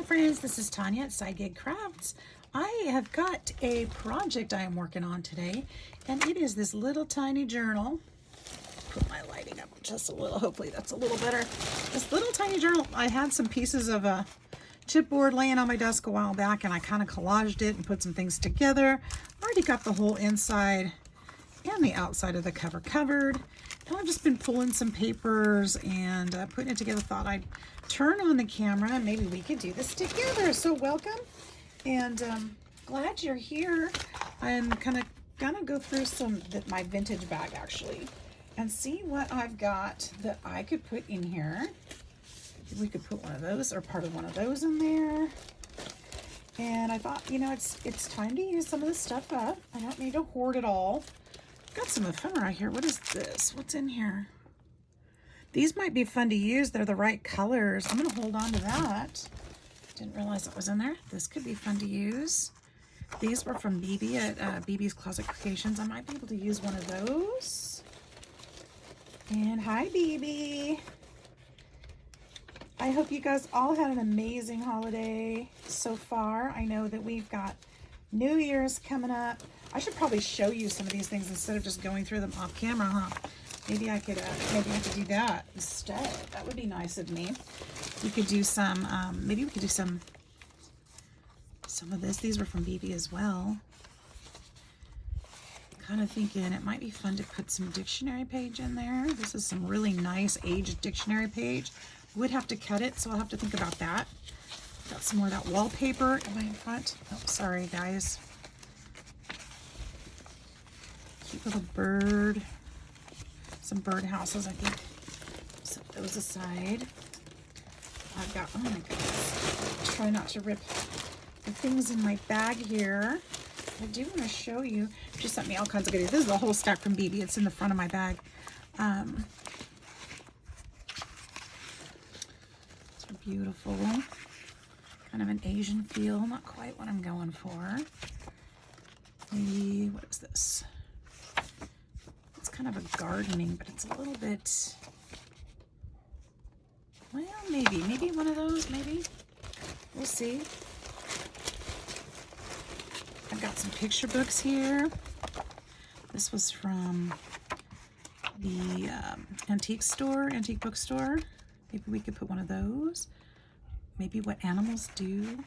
friends, this is Tanya at SideGigCrafts. I have got a project I am working on today, and it is this little tiny journal. Put my lighting up just a little, hopefully that's a little better. This little tiny journal, I had some pieces of a chipboard laying on my desk a while back, and I kind of collaged it and put some things together. Already got the whole inside and the outside of the cover covered. And I've just been pulling some papers and putting it together. Thought I'd turn on the camera and maybe we could do this together. So welcome, and glad you're here. I'm kind of gonna go through my vintage bag actually and see what I've got that I could put in here. We could put one of those or part of one of those in there. And I thought, you know, it's time to use some of this stuff up. I don't need to hoard it all. Got some ephemera here. What is this? What's in here? These might be fun to use. They're the right colors. I'm going to hold on to that. Didn't realize it was in there. This could be fun to use. These were from BB at BB's Closet Creations. I might be able to use one of those. And hi, BB. I hope you guys all had an amazing holiday so far. I know that we've got New Year's coming up. I should probably show you some of these things instead of just going through them off camera, huh? Maybe I could do that instead. That would be nice of me. We could do some, maybe we could do some of this. These were from BB as well. Kind of thinking it might be fun to put some dictionary page in there. This is some really nice aged dictionary page. Would have to cut it, so I'll have to think about that. Got some more of that wallpaper in my front. Oh, sorry guys. Cute little bird. Some bird houses, I think. Set those aside. I've got, oh my goodness. Try not to rip the things in my bag here. I do want to show you. She sent me all kinds of goodies. This is the whole stack from BB. It's in the front of my bag. These are beautiful. Kind of an Asian feel. Not quite what I'm going for. Maybe, what is this? It's kind of a gardening, but it's a little bit, well, maybe one of those, maybe. We'll see. I've got some picture books here. This was from the antique bookstore. Maybe we could put one of those. Maybe what animals do.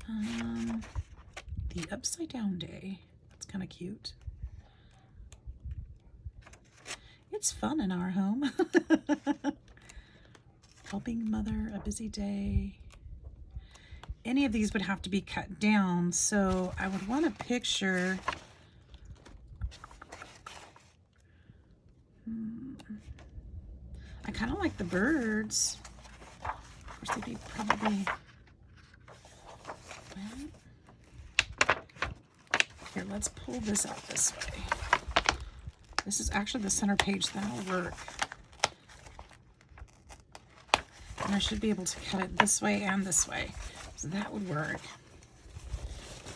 The upside down day. That's kind of cute. It's fun in our home. Helping mother, a busy day. Any of these would have to be cut down, so I would want a picture. I kind of like the birds. Of course, they'd be probably, well, here, let's pull this out this way. This is actually the center page. That'll work. And I should be able to cut it this way and this way. So that would work.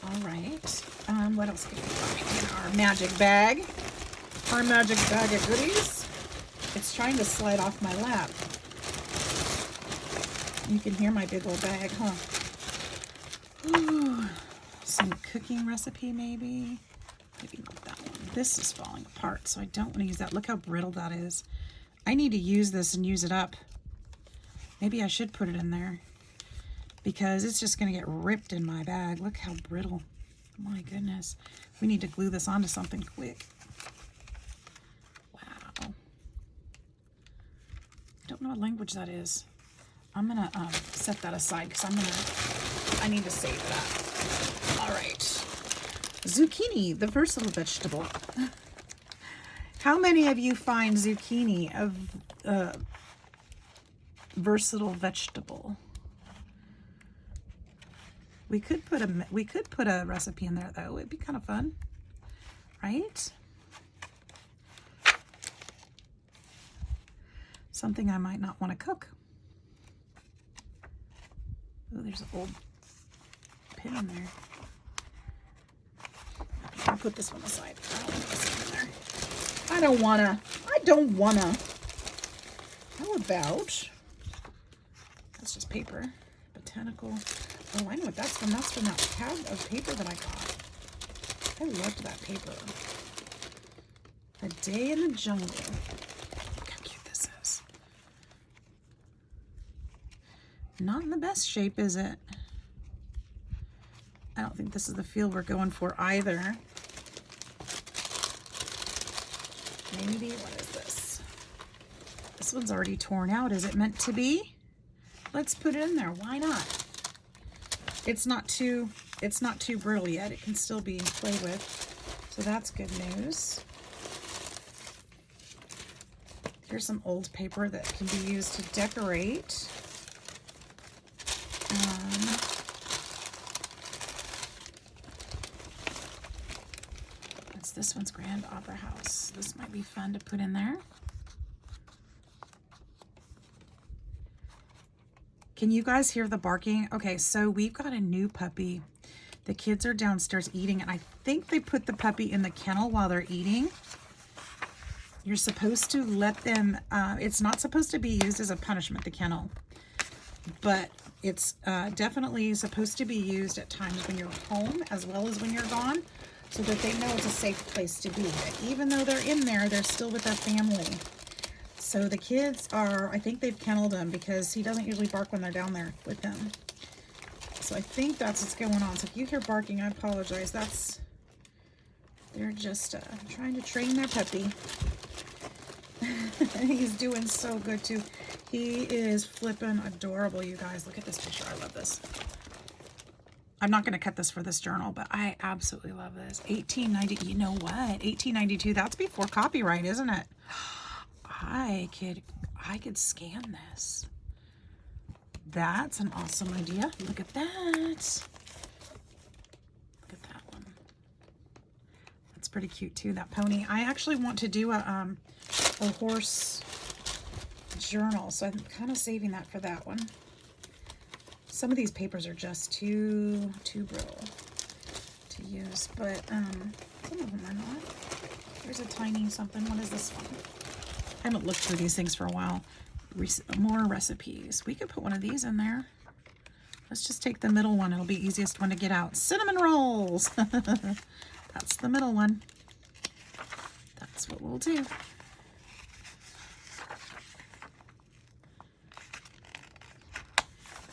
All right. What else can we find in our magic bag? Our magic bag of goodies. It's trying to slide off my lap. You can hear my big old bag, huh? Ooh, some cooking recipe maybe. Maybe not that one. This is falling apart, so I don't want to use that. Look how brittle that is. I need to use this and use it up. Maybe I should put it in there because it's just going to get ripped in my bag. Look how brittle. My goodness. We need to glue this onto something quick. Wow. I don't know what language that is. I'm going to set that aside because I need to save that. All right. Zucchini, the versatile vegetable. How many of you find zucchini a versatile vegetable? We could put a recipe in there though. It'd be kind of fun, right? Something I might not want to cook. Oh, there's an old pin in there. I'll put this one aside. I don't wanna. How about it's just paper. Botanical. Oh, I know what that's from. That's from that tab of paper that I got. I loved that paper. A Day in the Jungle. Look how cute this is. Not in the best shape, is it? I don't think this is the feel we're going for either. Maybe, what is this? This one's already torn out. Is it meant to be? Let's put it in there. Why not? It's not too brittle yet. It can still be played with. So that's good news. Here's some old paper that can be used to decorate. This one's Grand Opera House. This might be fun to put in there. Can you guys hear the barking? Okay, so we've got a new puppy. The kids are downstairs eating, and I think they put the puppy in the kennel while they're eating. You're supposed to let them, it's not supposed to be used as a punishment, the kennel, but it's definitely supposed to be used at times when you're home as well as when you're gone, so that they know it's a safe place to be. Even though they're in there, they're still with their family. So the kids are, I think they've kenneled him because he doesn't usually bark when they're down there with them. So I think that's what's going on. So if you hear barking, I apologize. They're just trying to train their puppy. He's doing so good too. He is flipping adorable, you guys. Look at this picture. I love this. I'm not going to cut this for this journal, but I absolutely love this. 1890. You know what? 1892. That's before copyright, isn't it? I could scan this. That's an awesome idea. Look at that. Look at that one. That's pretty cute too, that pony. I actually want to do a horse journal, so I'm kind of saving that for that one. Some of these papers are just too brittle to use, but some of them are not. There's a tiny something. What is this one? I haven't looked through these things for a while. More recipes. We could put one of these in there. Let's just take the middle one. It'll be easiest one to get out. Cinnamon rolls. That's the middle one. That's what we'll do.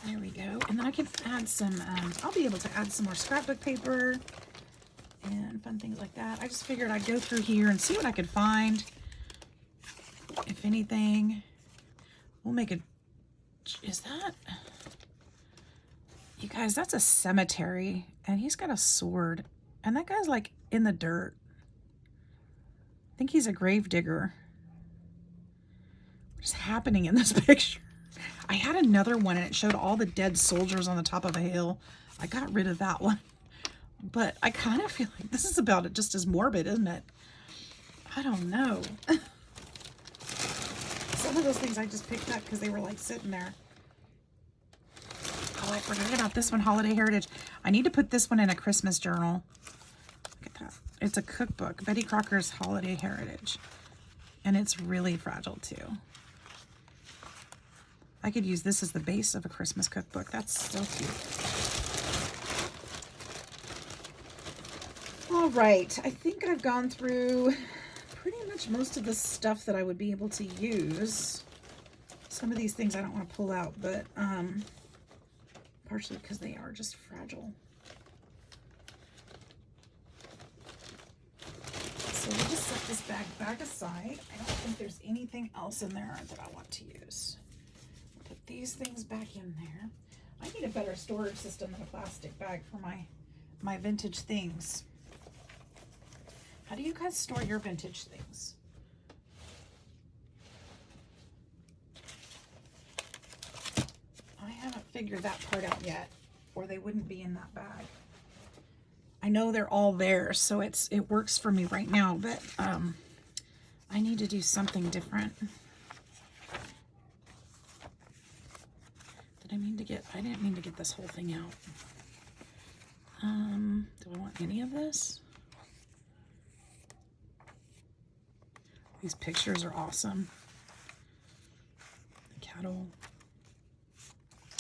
There we go. And then I can add some, I'll be able to add some more scrapbook paper and fun things like that. I just figured I'd go through here and see what I could find. If anything, we'll make a, is that, you guys, that's a cemetery, and he's got a sword, and that guy's like in the dirt. I think he's a grave digger. What is happening in this picture? I had another one, and it showed all the dead soldiers on the top of a hill. I got rid of that one, but I kind of feel like this is about it just as morbid, isn't it? I don't know. Some of those things I just picked up because they were like sitting there. Oh, I forgot about this one, Holiday Heritage. I need to put this one in a Christmas journal. Look at that. It's a cookbook, Betty Crocker's Holiday Heritage. And it's really fragile too. I could use this as the base of a Christmas cookbook. That's so cute. All right, I think I've gone through pretty much most of the stuff that I would be able to use. Some of these things I don't want to pull out, but partially because they are just fragile. So we'll just set this bag back aside. I don't think there's anything else in there that I want to use. Put these things back in there. I need a better storage system than a plastic bag for my vintage things. How do you guys store your vintage things? I haven't figured that part out yet, or they wouldn't be in that bag. I know they're all there, so it works for me right now, but I need to do something different. I didn't mean to get this whole thing out. Do I want any of this? These pictures are awesome. The cattle.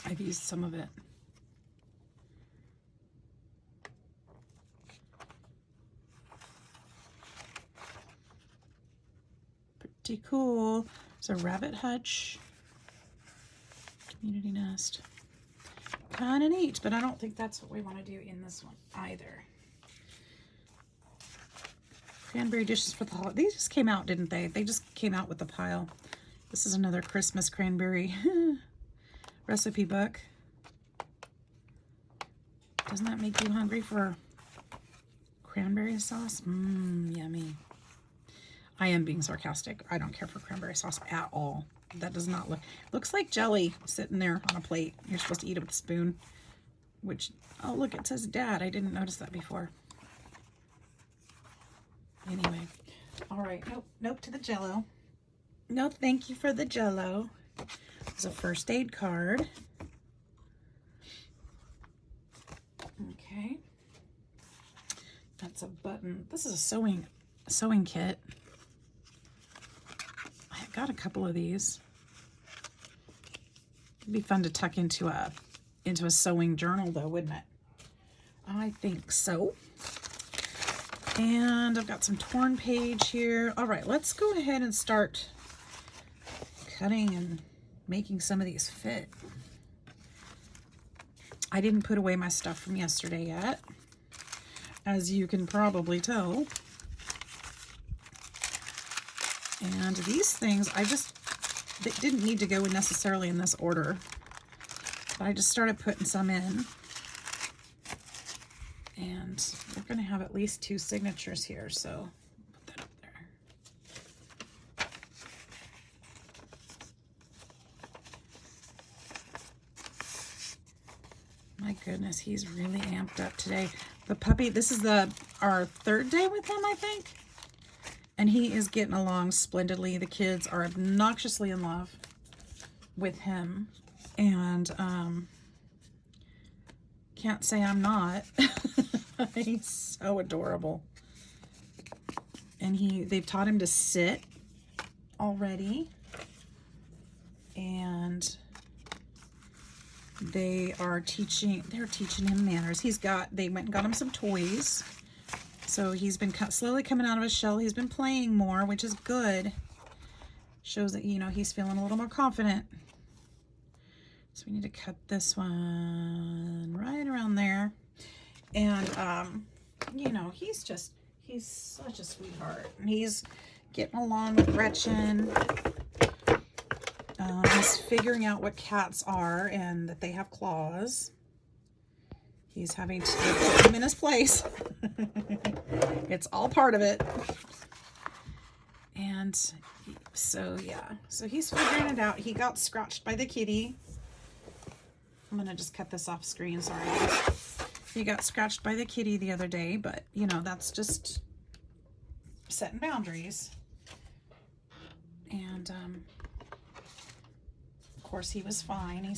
I've used some of it. Pretty cool. It's a rabbit hutch. Community nest. Kind of neat, but I don't think that's what we want to do in this one either. Cranberry dishes for the holiday. These just came out, didn't they? They just came out with the pile. This is another Christmas cranberry recipe book. Doesn't that make you hungry for cranberry sauce? Yummy. I am being sarcastic. I don't care for cranberry sauce at all. That does not looks like jelly sitting there on a plate. You're supposed to eat it with a spoon, which, oh look, it says Dad. I didn't notice that before. Anyway, all right, nope to the Jell-O. No, thank you for the Jell-O. There's a first aid card. Okay. That's a button. This is a sewing kit. I've got a couple of these. It'd be fun to tuck into a sewing journal though, wouldn't it? I think so. And I've got some torn page here. All right, let's go ahead and start cutting and making some of these fit. I didn't put away my stuff from yesterday yet, as you can probably tell. And these things, they didn't need to go necessarily in this order, but I just started putting some in. And we're going to have at least 2 signatures here, so put that up there. My goodness, he's really amped up today. The puppy, this is our 3rd day with him, I think. And he is getting along splendidly. The kids are obnoxiously in love with him. And can't say I'm not. He's so adorable. And they've taught him to sit already. And they're teaching him manners. They went and got him some toys. So he's been slowly coming out of his shell. He's been playing more, which is good. Shows that, he's feeling a little more confident. So we need to cut this one right around there. And, he's such a sweetheart. And he's getting along with Gretchen. He's figuring out what cats are and that they have claws. He's having to put him in his place. It's all part of it. And so he's figuring it out. He got scratched by the kitty. I'm going to just cut this off screen. Sorry. He got scratched by the kitty the other day, but that's just setting boundaries. And, of course he was fine. He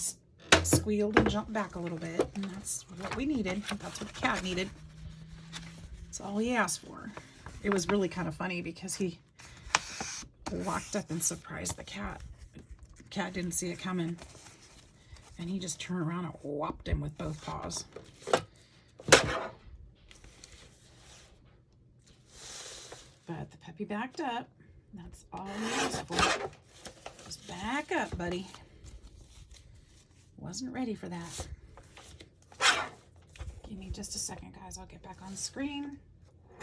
squealed and jumped back a little bit, and that's what we needed. That's what the cat needed. That's all he asked for. It was really kind of funny because he walked up and surprised the cat. The cat didn't see it coming, and he just turned around and whopped him with both paws. But the puppy backed up. That's all he asked for. Just back up, buddy. Wasn't ready for that. Give me just a second, guys. I'll get back on screen.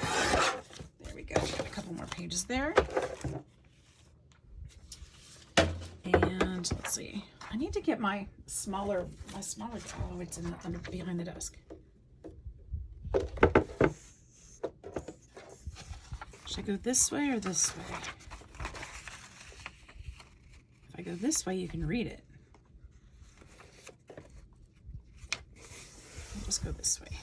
There we go. Got a couple more pages there. And let's see. I need to get my smaller. Oh, it's behind the desk. Should I go this way or this way? If I go this way, you can read it. Just go this way.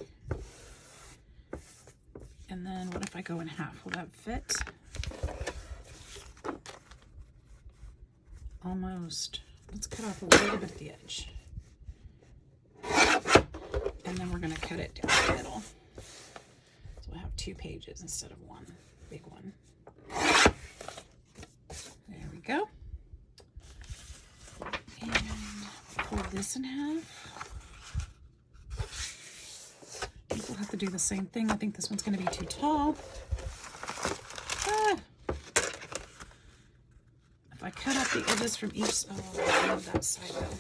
And then what if I go in half? Will that fit? Almost. Let's cut off a little bit at the edge. And then we're going to cut it down the middle. So we'll have 2 pages instead of one big one. There we go. And fold this in half. I think we'll have to do the same thing. I think this one's going to be too tall. Ah. If I cut out the edges from each, oh, I love that side though.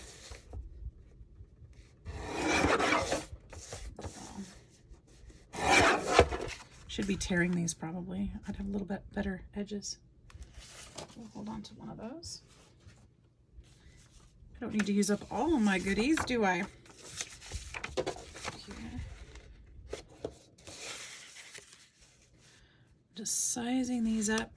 Should be tearing these probably. I'd have a little bit better edges. We'll hold on to one of those. I don't need to use up all of my goodies, do I? Here. Just sizing these up.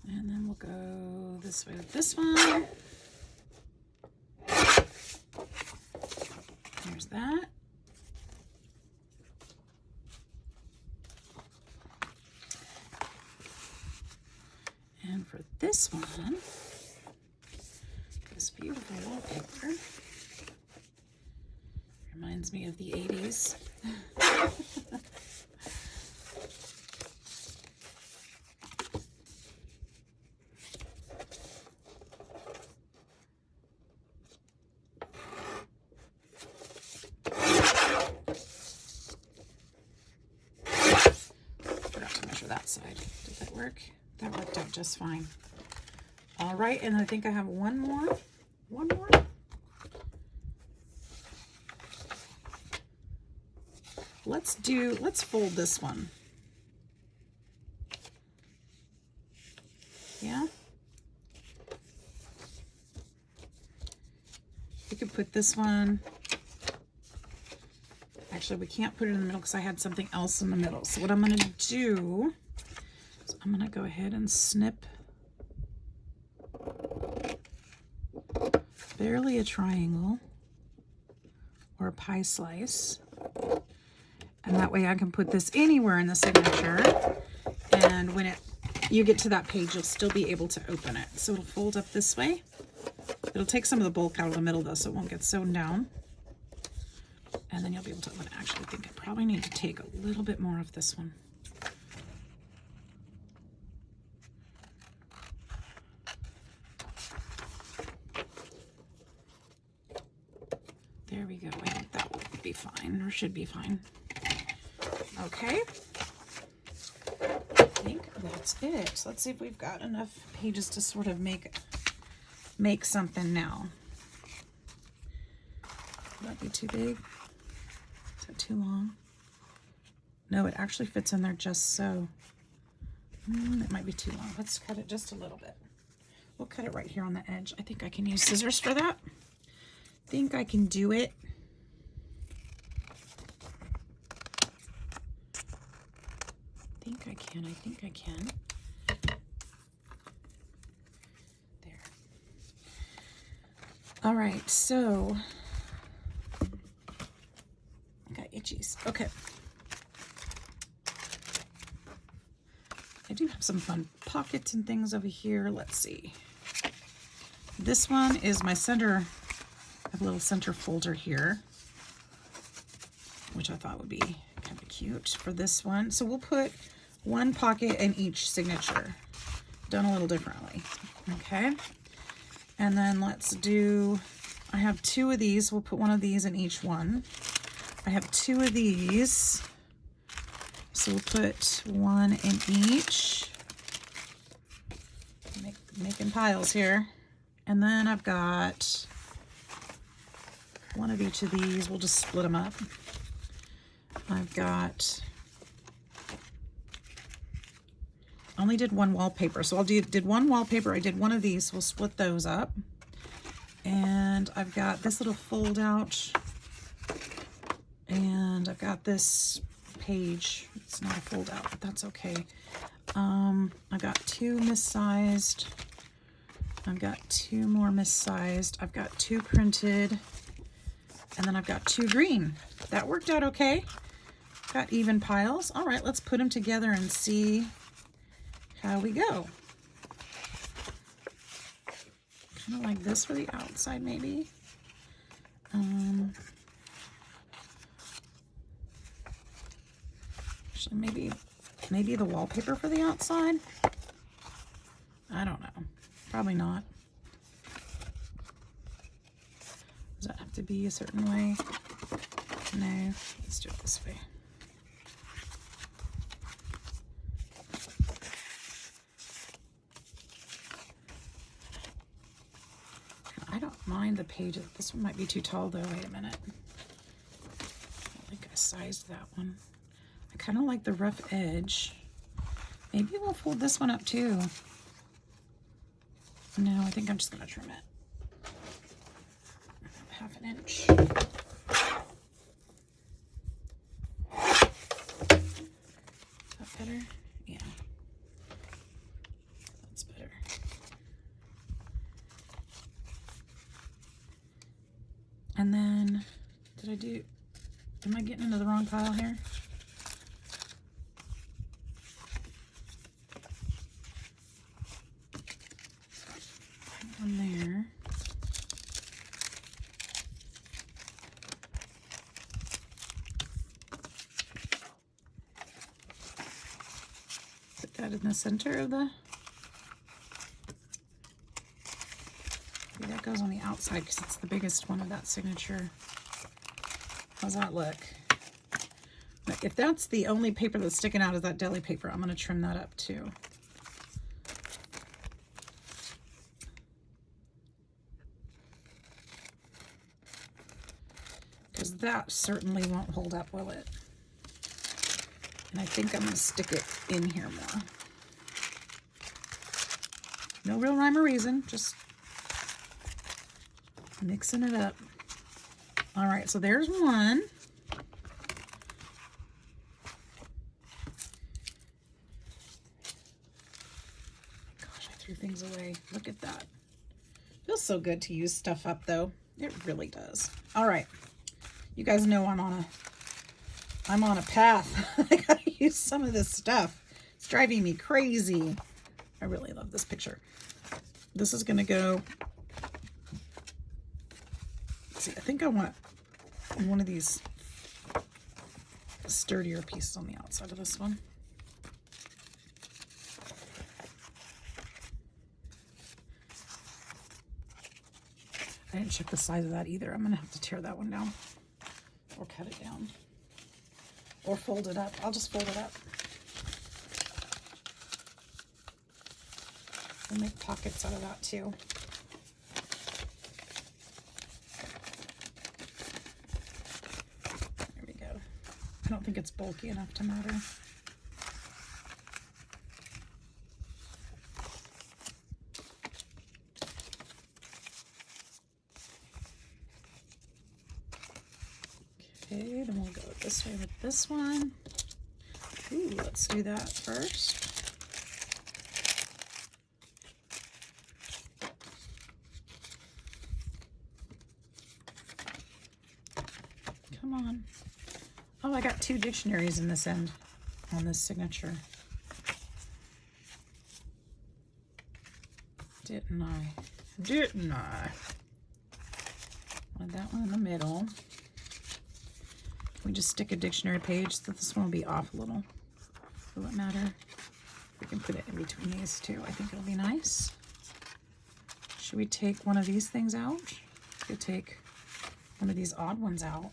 And then we'll go this way with this one. There's that. And for this one, this beautiful wallpaper reminds me of the 80s. Forgot to measure that side. Did that work? That worked out just fine. All right, and I think I have one more. One more. Let's fold this one. Yeah. We could put this one. Actually, we can't put it in the middle because I had something else in the middle. So what I'm going to do is I'm going to go ahead and snip barely a triangle or a pie slice. And that way I can put this anywhere in the signature. And when you get to that page, you'll still be able to open it. So it'll fold up this way. It'll take some of the bulk out of the middle though, so it won't get sewn down. And then you'll be able to open it. Actually, I think I probably need to take a little bit more of this one. There we go. I think that will be fine, or should be fine. Okay. I think that's it. So let's see if we've got enough pages to sort of make something now. Would that be too big? Is that too long? No, it actually fits in there just so. It might be too long. Let's cut it just a little bit. We'll cut it right here on the edge. I think I can use scissors for that. I think I can do it. I think I can. There. All right, so I got itchies. Okay. I do have some fun pockets and things over here. Let's see. This one is my center. I have a little center folder here, which I thought would be kind of cute for this one. So we'll put one pocket in each signature, done a little differently. Okay. And then let's do, I have two of these. We'll put one of these in each one. I have two of these. So we'll put one in each. Making piles here. And then I've got one of each of these. We'll just split them up. I've got, only did one wallpaper. So did one wallpaper. I did one of these. We'll split those up. And I've got this little fold out. And I've got this page. It's not a fold out, but that's okay. I've got two missized. I've got two more missized. I've got two printed. And then I've got two green. That worked out okay. Got even piles. All right, let's put them together and see how we go. Kind of like this for the outside, maybe. Actually, maybe the wallpaper for the outside. I don't know. Probably not. Does that have to be a certain way? No. Let's do it this way. I don't mind the pages. This one might be too tall though. Wait a minute. I think I sized that one. I kind of like the rough edge. Maybe we'll fold this one up too. No, I think I'm just going to trim it. Half an inch. Is that better? Yeah. That's better. And then, am I getting into the wrong pile here? One there. Put that in the center of the... Maybe that goes on the outside because it's the biggest one of that signature. How's that look? But if that's the only paper that's sticking out is that deli paper, I'm going to trim that up too. Because that certainly won't hold up, will it? And I think I'm going to stick it in here more. No real rhyme or reason, just mixing it up. All right, so there's one. Gosh, I threw things away. Look at that. Feels so good to use stuff up, though. It really does. All right. You guys know I'm on a path. I gotta use some of this stuff. It's driving me crazy. I really love this picture. This is gonna go. Let's see, I think I want one of these sturdier pieces on the outside of this one. I didn't check the size of that either. I'm gonna have to tear that one down. Or cut it down. Or fold it up. I'll just fold it up. We'll make pockets out of that too. There we go. I don't think it's bulky enough to matter. Okay, then we'll go this way with this one. Ooh, let's do that first. Come on. Oh, I got 2 dictionaries in this end on this signature. Didn't I? Didn't I? Wanted that one in the middle. We just stick a dictionary page, so this one will be off a little. Will it matter? We can put it in between these two. I think it'll be nice. Should we take one of these things out? We could take one of these odd ones out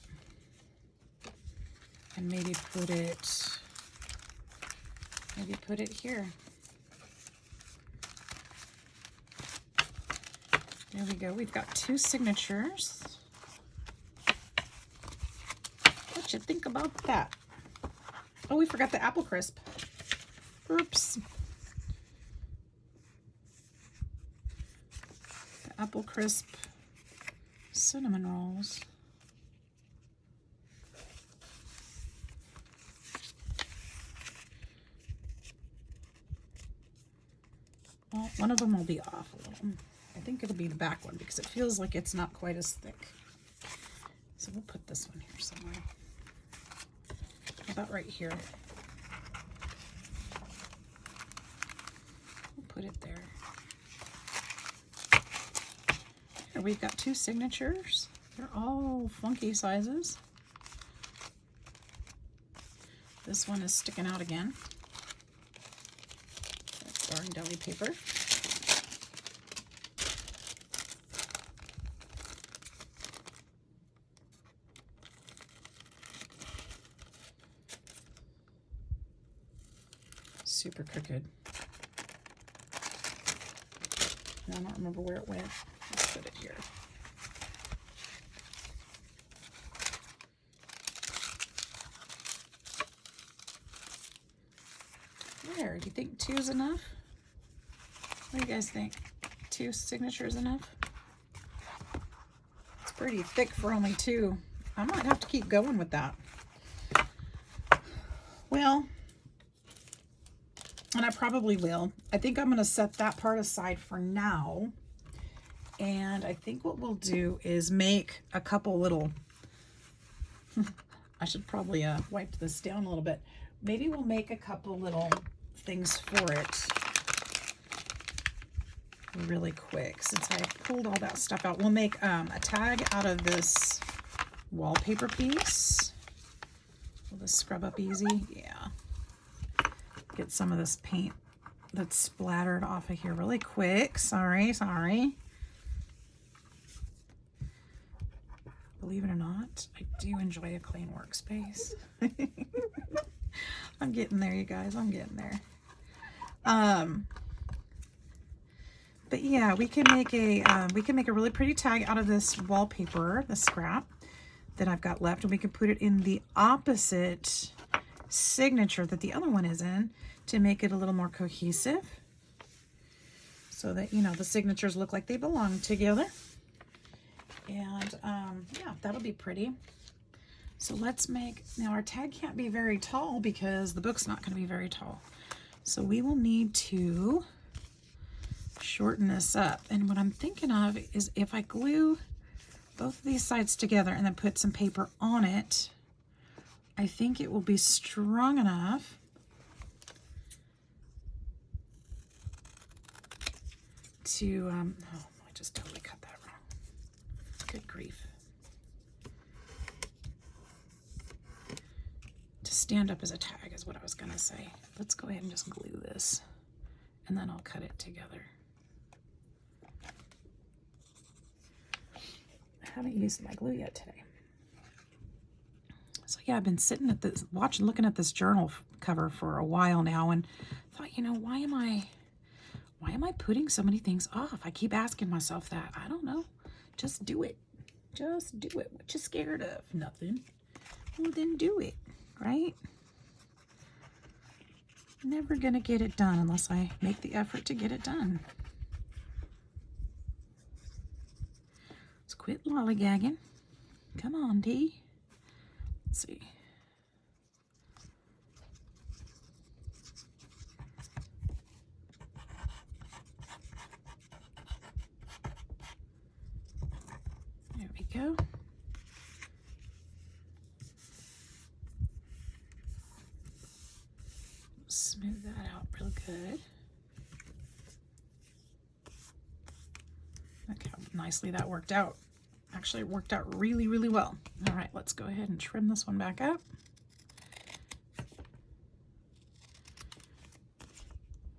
and maybe put it here. There we go. We've got 2 signatures. What you think about that? Oh, we forgot the apple crisp. Oops. The apple crisp cinnamon rolls. Well, one of them will be off a little. I think it'll be the back one because it feels like it's not quite as thick. So we'll put this one here somewhere. About right here. We'll put it there. Here we've got 2 signatures. They're all funky sizes. This one is sticking out again. That's darn deli paper. Super crooked. I don't remember where it went. Let's put it here. There, do you think 2 is enough? What do you guys think? 2 signatures enough? It's pretty thick for only 2. I might have to keep going with that. Well, and I probably will. I think I'm going to set that part aside for now. And I think what we'll do is make a couple little, I should probably wipe this down a little bit. Maybe we'll make a couple little things for it really quick. Since I pulled all that stuff out, we'll make a tag out of this wallpaper piece. Will this scrub up easy? Yeah. Get some of this paint that's splattered off of here really quick. Sorry. Believe it or not, I do enjoy a clean workspace. I'm getting there, you guys. I'm getting there. But yeah, we can make a really pretty tag out of this wallpaper, the scrap that I've got left, and we can put it in the opposite signature that the other one is in to make it a little more cohesive, so that, you know, the signatures look like they belong together. And yeah, that'll be pretty. So let's make, now our tag can't be very tall because the book's not going to be very tall. So we will need to shorten this up. And what I'm thinking of is if I glue both of these sides together and then put some paper on it, I think it will be strong enough to, oh, I just totally cut that wrong. Good grief. To stand up as a tag is what I was going to say. Let's go ahead and just glue this, and then I'll cut it together. I haven't used my glue yet today. So yeah, I've been sitting at this, looking at this journal cover for a while now, and thought, you know, why am I putting so many things off? I keep asking myself that. I don't know. Just do it. Just do it. What you scared of? Nothing. Well, then do it, right? Never gonna get it done unless I make the effort to get it done. Let's quit lollygagging. Come on, Dee. Let's see. There we go. Smooth that out real good. Look how nicely that worked out. Actually, it worked out really, really well. All right, let's go ahead and trim this one back up.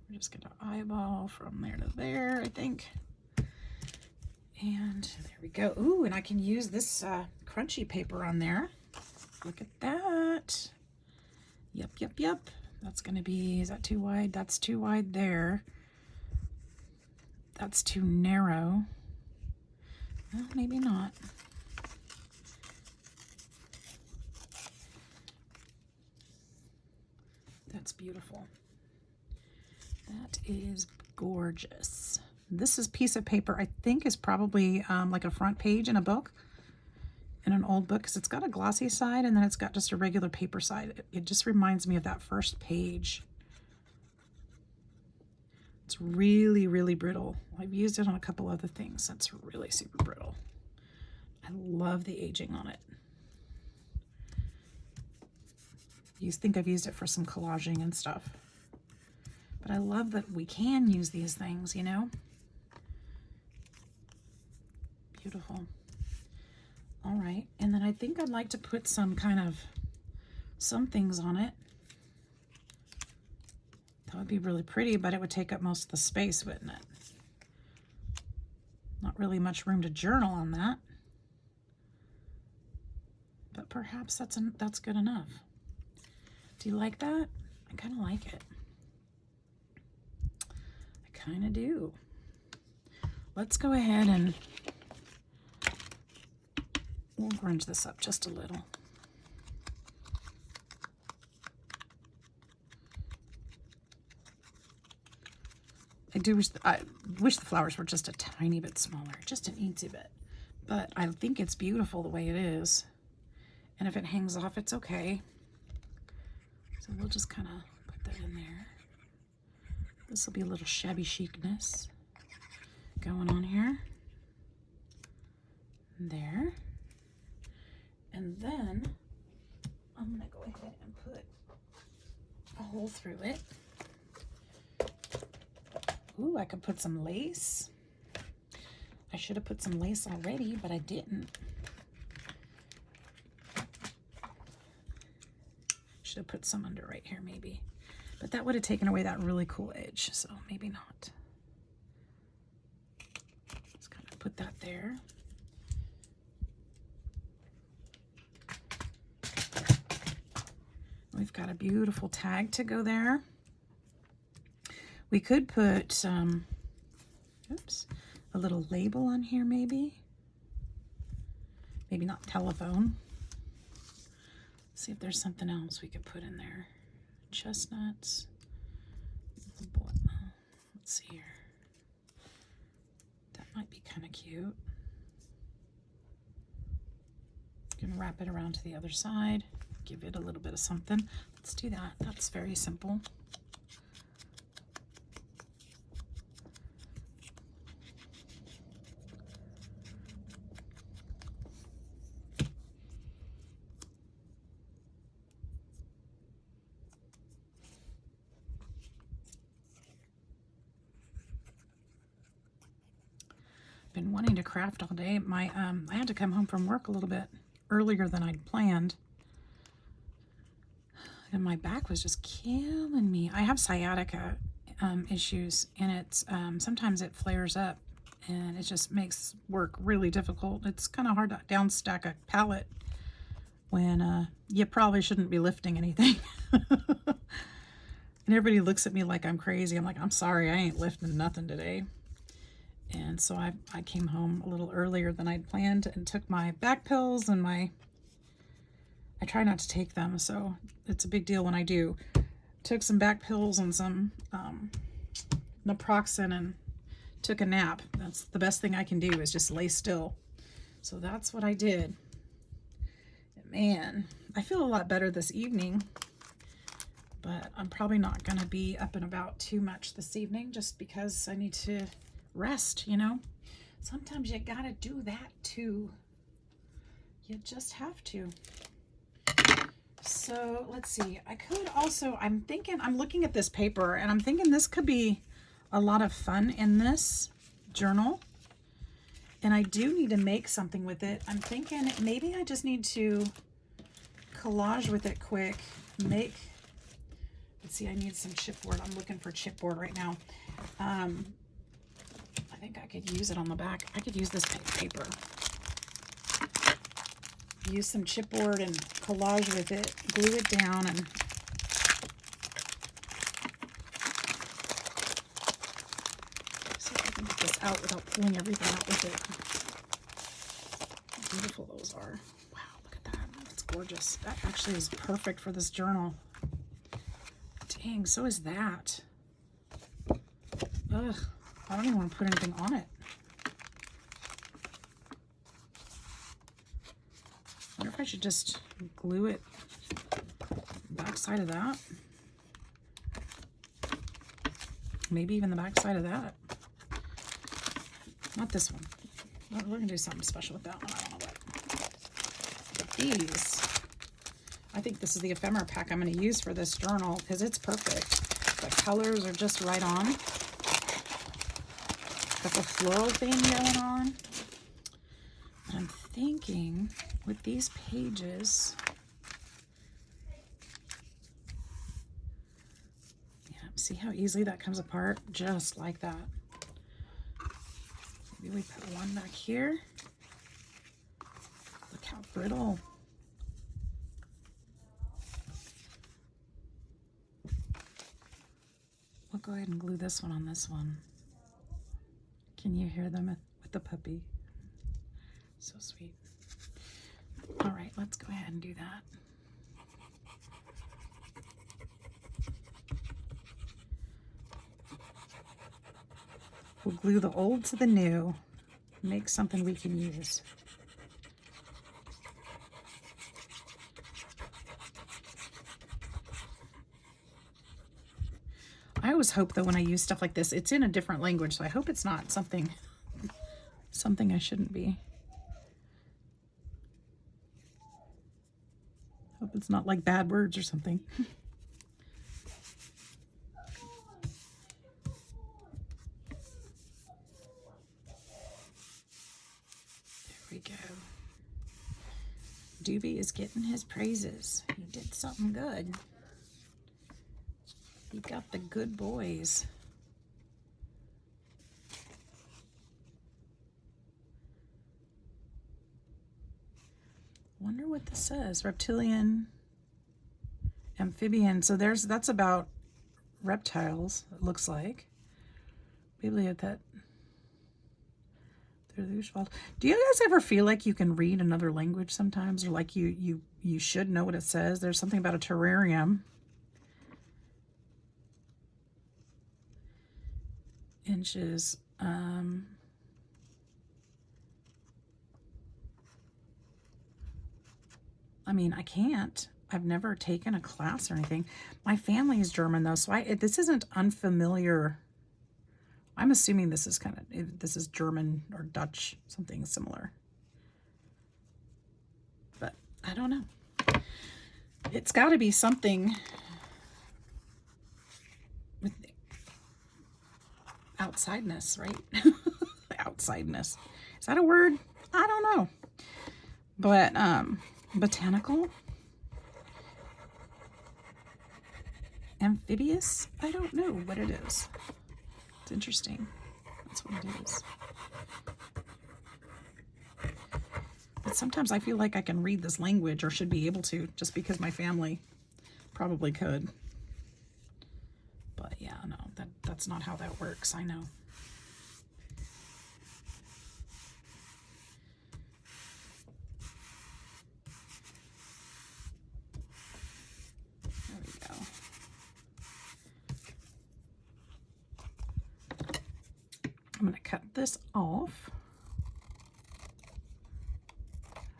We're just gonna eyeball from there to there, I think. And there we go. Ooh, and I can use this crunchy paper on there. Look at that. Yep, yep, yep. That's gonna be, is that too wide? That's too wide there. That's too narrow. Well, maybe not. That's beautiful. That is gorgeous. This is piece of paper I think is probably like a front page in a book, in an old book, because it's got a glossy side and then it's got just a regular paper side. It just reminds me of that first page. It's really, really brittle. I've used it on a couple other things. That's really super brittle. I love the aging on it. You think I've used it for some collaging and stuff. But I love that we can use these things, you know? Beautiful. All right, and then I think I'd like to put some things on it. That would be really pretty, but it would take up most of the space, wouldn't it? Not really much room to journal on that. But perhaps that's good enough. Do you like that? I kind of like it. I kind of do. Let's go ahead and we'll grunge this up just a little. I wish the flowers were just a tiny bit smaller, just an eensy bit. But I think it's beautiful the way it is. And if it hangs off, it's okay. So we'll just kind of put that in there. This will be a little shabby chicness going on here. There. And then I'm going to go ahead and put a hole through it. Ooh, I could put some lace. I should have put some lace already, but I didn't. Should have put some under right here maybe. But that would have taken away that really cool edge, so maybe not. Just kind of put that there. We've got a beautiful tag to go there. We could put a little label on here maybe. Maybe not telephone. See if there's something else we could put in there. Chestnuts. Let's see here. That might be kind of cute. Gonna wrap it around to the other side. Give it a little bit of something. Let's do that. That's very simple. Been wanting to craft all day. I had to come home from work a little bit earlier than I'd planned, and my back was just killing me. I have sciatica issues, and it's sometimes it flares up, and it just makes work really difficult. It's kind of hard to downstack a pallet when you probably shouldn't be lifting anything. And everybody looks at me like I'm crazy. I'm like, I'm sorry, I ain't lifting nothing today. And so I came home a little earlier than I'd planned and took my back pills and I try not to take them, so it's a big deal when I do. Took some back pills and some naproxen and took a nap. That's the best thing I can do, is just lay still. So that's what I did. And man, I feel a lot better this evening, but I'm probably not going to be up and about too much this evening just because I need to rest, you know. Sometimes you gotta do that too. You just have to. So let's see. I could also, I'm looking at this paper and I'm thinking this could be a lot of fun in this journal. And I do need to make something with it. I'm thinking maybe I just need to collage with it quick. Let's see, I need some chipboard. I'm looking for chipboard right now. I think I could use it on the back. I could use this paper. Use some chipboard and collage with it. Glue it down and see if I can get this out without pulling everything out with it. How beautiful those are. Wow, look at that. That's gorgeous. That actually is perfect for this journal. Dang, so is that. Ugh. I don't even want to put anything on it. I wonder if I should just glue it back side of that. Maybe even the back side of that. Not this one. We're going to do something special with that one. I don't know what. But these, I think this is the ephemera pack I'm going to use for this journal because it's perfect. The colors are just right on. Got the floral thing going on. I'm thinking with these pages, yeah, See how easily that comes apart? Just like that. Maybe we put one back here. Look how brittle. We'll go ahead and glue this one on this one. Can you hear them with the puppy? So sweet. All right, let's go ahead and do that. We'll glue the old to the new, make something we can use. I always hope that when I use stuff like this, it's in a different language, so I hope it's not something I shouldn't be. Hope it's not like bad words or something. We go. Doobie is getting his praises. He did something good. He got the good boys. Wonder what this says. Reptilian, amphibian. So that's about reptiles, it looks like. Bibliothèque. Do you guys ever feel like you can read another language sometimes, or like you should know what it says? There's something about a terrarium. Inches. I mean, I can't. I've never taken a class or anything. My family is German though, so this isn't unfamiliar. I'm assuming this is this is German or Dutch, something similar. But I don't know. It's got to be something with outsideness, right? Outsideness. Is that a word? I don't know. But botanical? Amphibious? I don't know what it is. It's interesting. That's what it is. But sometimes I feel like I can read this language, or should be able to, just because my family probably could. But yeah, no, that's not how that works, I know. There we go. I'm going to cut this off.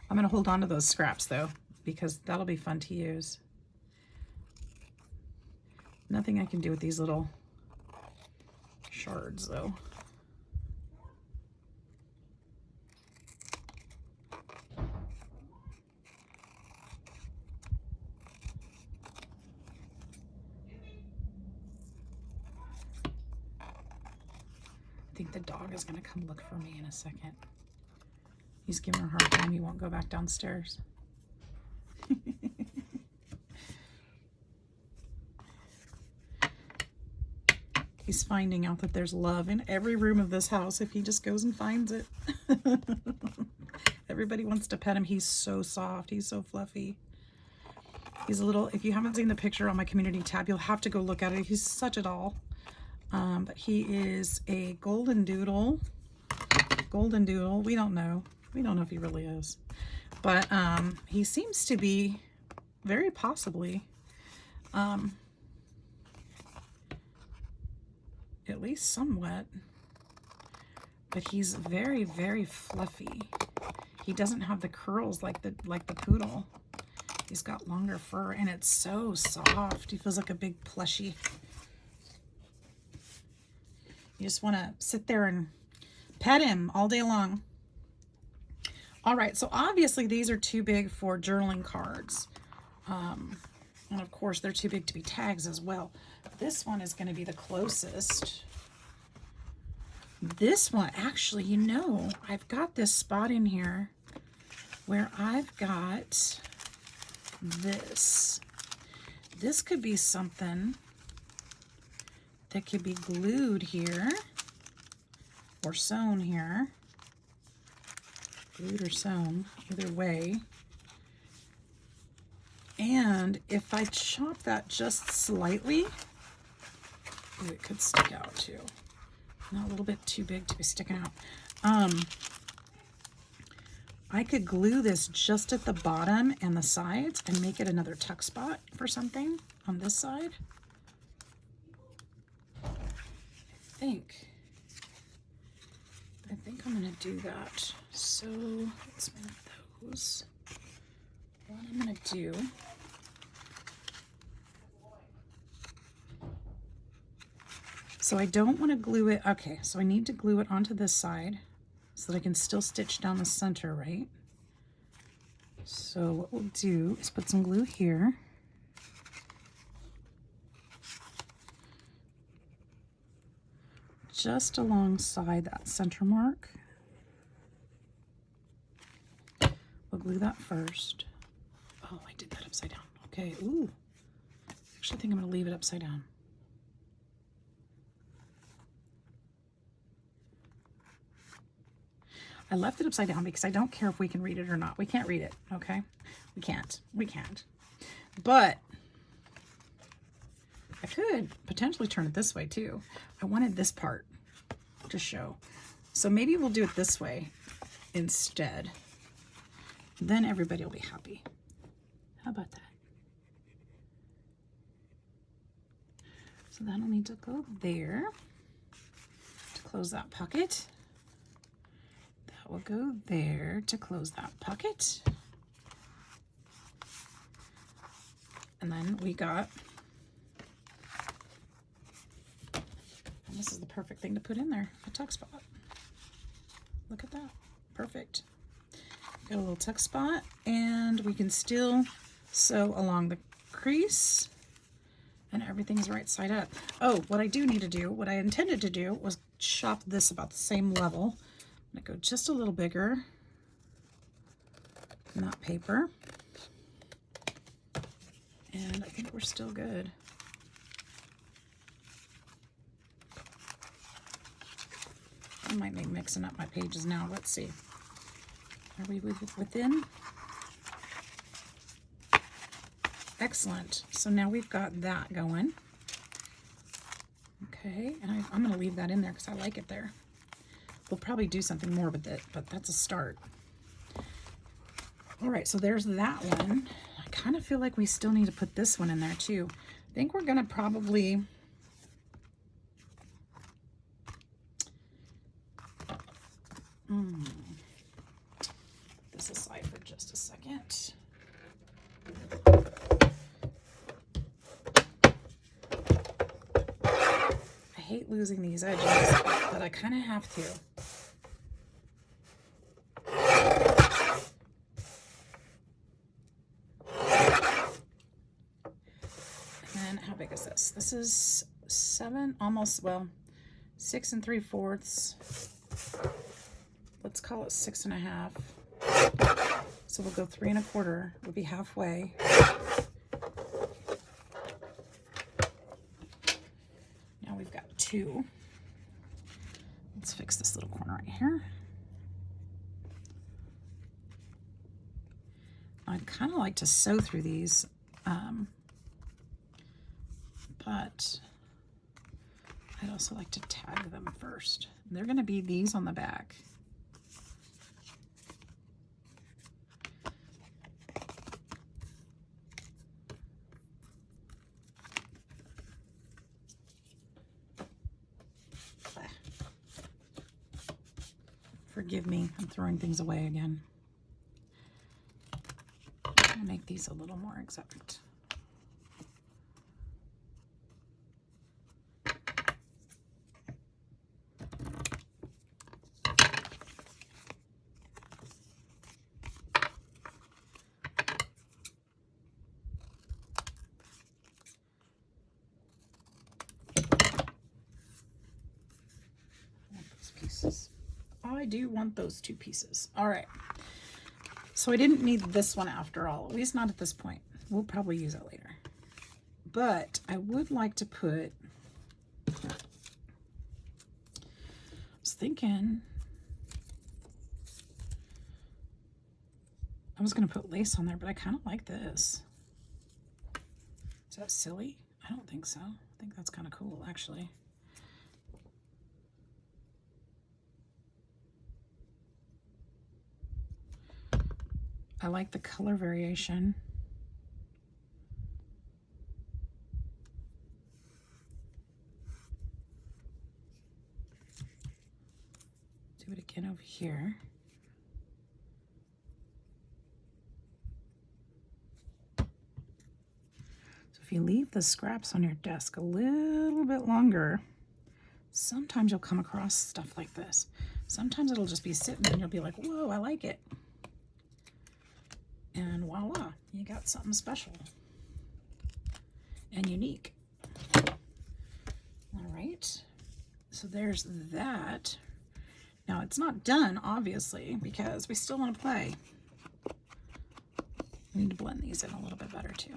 I'm going to hold on to those scraps though, because that'll be fun to use. Nothing I can do with these little shards though. I think the dog is going to come look for me in a second. He's giving her a hard time. He won't go back downstairs. He's finding out that there's love in every room of this house if he just goes and finds it. Everybody wants to pet him. He's so soft. He's so fluffy. He's a little, if you haven't seen the picture on my community tab, you'll have to go look at it. He's such a doll. But he is a golden doodle. Golden doodle. We don't know. We don't know if he really is. But he seems to be very possibly at least somewhat, but he's very, very fluffy. He doesn't have the curls like the poodle. He's got longer fur, and it's so soft. He feels like a big plushie. You just want to sit there and pet him all day long. All right, so obviously these are too big for journaling cards. And of course, they're too big to be tags as well. This one is going to be the closest. This one, actually, you know, I've got this spot in here where I've got this. This could be something that could be glued here or sewn here. Glued or sewn, either way. And if I chop that just slightly, ooh, it could stick out too. Not a little bit too big to be sticking out. I could glue this just at the bottom and the sides and make it another tuck spot for something on this side. I think I'm gonna do that. So let's move those. What I'm gonna do, so I don't want to glue it. Okay, so I need to glue it onto this side so that I can still stitch down the center, right? So what we'll do is put some glue here. Just alongside that center mark. We'll glue that first. Oh, I did that upside down. Okay, ooh. Actually, I think I'm gonna leave it upside down. I left it upside down because I don't care if we can read it or not. We can't read it, okay? We can't. But I could potentially turn it this way too. I wanted this part to show. So maybe we'll do it this way instead. Then everybody will be happy. How about that? So that'll need to go there to close that pocket. That will go there to close that pocket. And then we got, and this is the perfect thing to put in there, a tuck spot. Look at that, perfect. Got a little tuck spot, and we can still sew along the crease, and everything's right side up. Oh, what I do need to do, what I intended to do was chop this about the same level. I'm gonna go just a little bigger than that paper. And I think we're still good. I might be mixing up my pages now. Let's see. Are we within? Excellent. So now we've got that going. Okay, and I'm going to leave that in there because I like it there. We'll probably do something more with it, but that's a start. All right, so there's that one. I kind of feel like we still need to put this one in there too. I think we're going to probably... this aside for just a second. I hate losing these edges, but I kind of have to. And then how big is this? This is 7, almost, well, 6 3/4. Let's call it 6 1/2. So we'll go 3 1/4. We'll be halfway. Now we've got 2. Let's fix this little corner right here. I'd kind of like to sew through these, but I'd also like to tag them first. They're going to be these on the back. Forgive me, I'm throwing things away again. I'm going to make these a little more exact. Pieces. I do want those 2 pieces. All right. So I didn't need this one after all, at least not at this point. We'll probably use it later. But I would like to put was thinking I was going to put lace on there, but I kind of like this. Is that silly? I don't think so. I think that's kind of cool, actually. I like the color variation. Do it again over here. If you leave the scraps on your desk a little bit longer, sometimes you'll come across stuff like this. Sometimes it'll just be sitting there and you'll be like, whoa, I like it. And voila, you got something special and unique. All right, so there's that. Now it's not done, obviously, because we still want to play. We need to blend these in a little bit better too.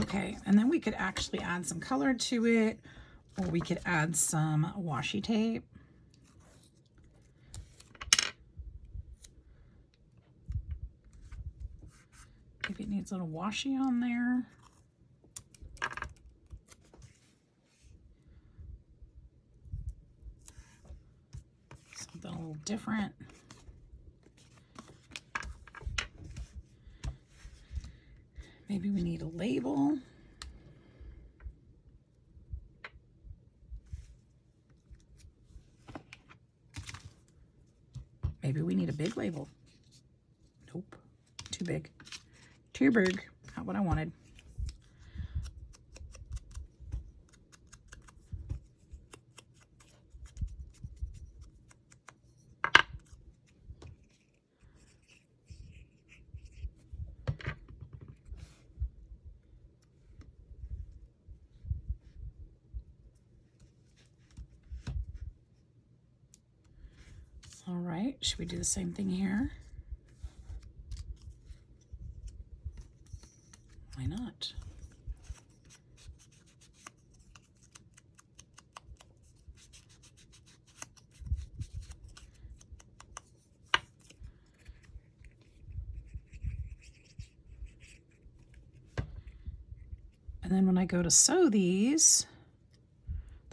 Okay, and then we could actually add some color to it, or we could add some washi tape. Maybe it needs a little washi on there. Something a little different. Maybe we need a label. Maybe we need a big label. Nope, too big. Too big, not what I wanted. All right, should we do the same thing here? Why not? And then when I go to sew these,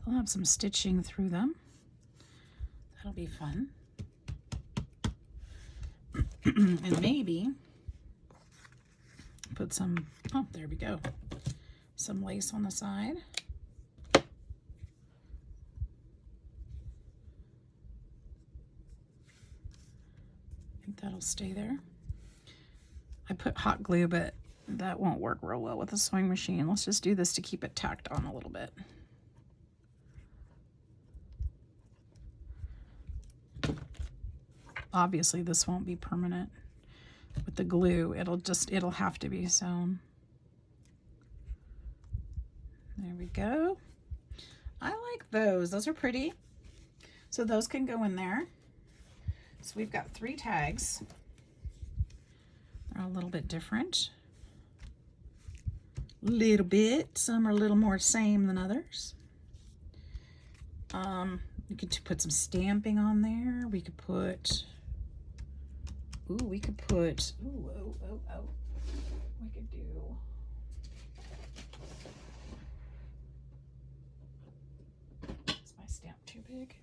they'll have some stitching through them. That'll be fun. And maybe put some, oh, there we go. Some lace on the side. I think that'll stay there. I put hot glue, but that won't work real well with a sewing machine. Let's just do this to keep it tacked on a little bit. Obviously this won't be permanent with the glue. It'll have to be sewn. There we go. I like those. Those are pretty. So those can go in there. So we've got 3 tags. They're a little bit different. Little bit. Some are a little more same than others. We could put some stamping on there. We could put, ooh, we could put, ooh, oh, oh, oh. We could do, is my stamp too big?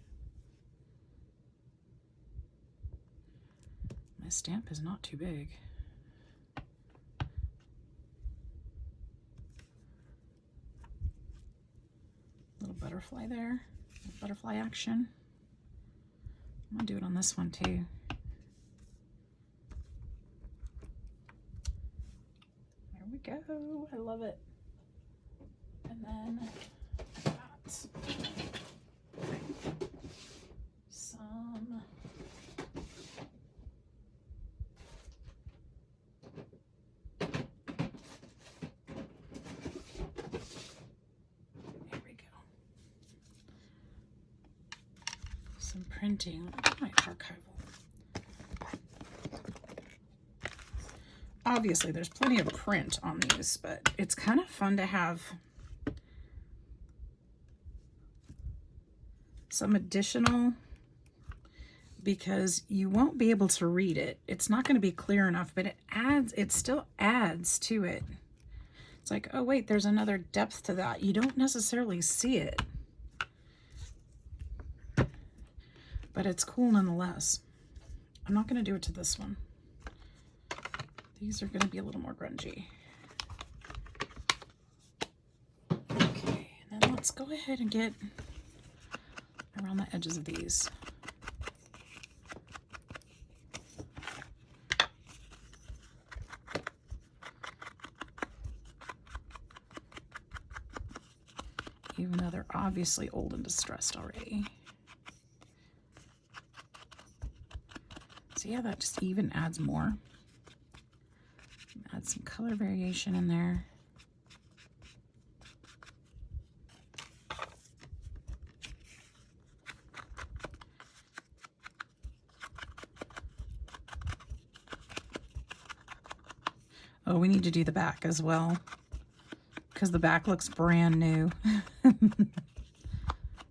My stamp is not too big. Little butterfly there, butterfly action. I'm gonna do it on this one too. There we go, I love it. And then I got some, some printing. My archival. obviously there's plenty of print on these, but it's kind of fun to have some additional, because you won't be able to read it. It's not going to be clear enough, but it still adds to it. It's like, oh wait, there's another depth to that. You don't necessarily see it, but it's cool nonetheless. I'm not going to do it to this one. These are going to be a little more grungy. Okay, and then let's go ahead and get around the edges of these. Even though they're obviously old and distressed already. So yeah, that just even adds more. Add some color variation in there. Oh, we need to do the back as well, because the back looks brand new.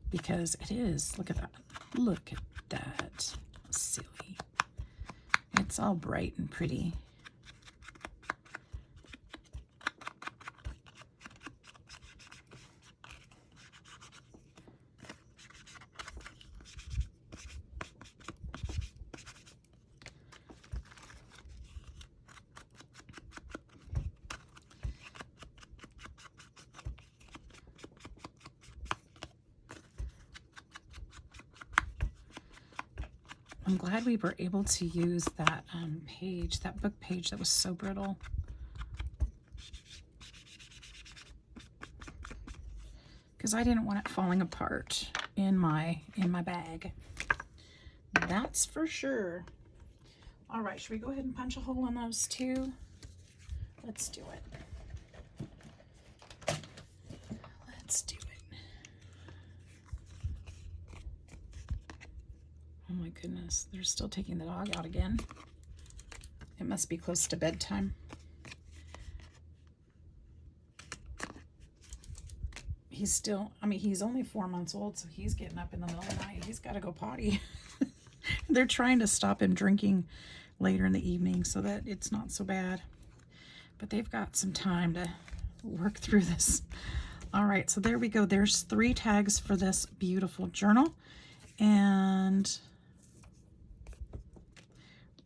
Because it is. Look at that. Look at that. Silly. It's all bright and pretty. I'm glad we were able to use that page, that book page that was so brittle. Because I didn't want it falling apart in my bag. That's for sure. All right, should we go ahead and punch a hole in those two? Let's do it. Let's do it. Oh my goodness, they're still taking the dog out again. It must be close to bedtime. He's still, I mean, he's only 4 months old, so he's getting up in the middle of the night. He's got to go potty. They're trying to stop him drinking later in the evening so that it's not so bad. But they've got some time to work through this. All right, so there we go. There's 3 tags for this beautiful journal. And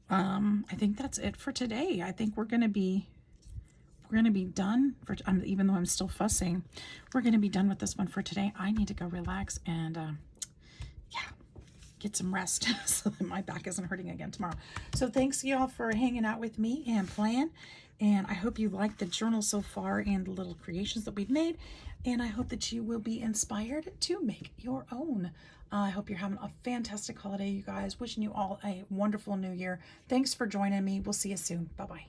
I think that's it for today. I think we're gonna be done for, even though I'm still fussing, we're gonna be done with this one for today. I need to go relax and yeah, get some rest so that my back isn't hurting again tomorrow. So thanks y'all for hanging out with me and playing, and I hope you liked the journal so far and the little creations that we've made, and I hope that you will be inspired to make your own. I hope you're having a fantastic holiday, you guys. Wishing you all a wonderful new year. Thanks for joining me. We'll see you soon. Bye-bye.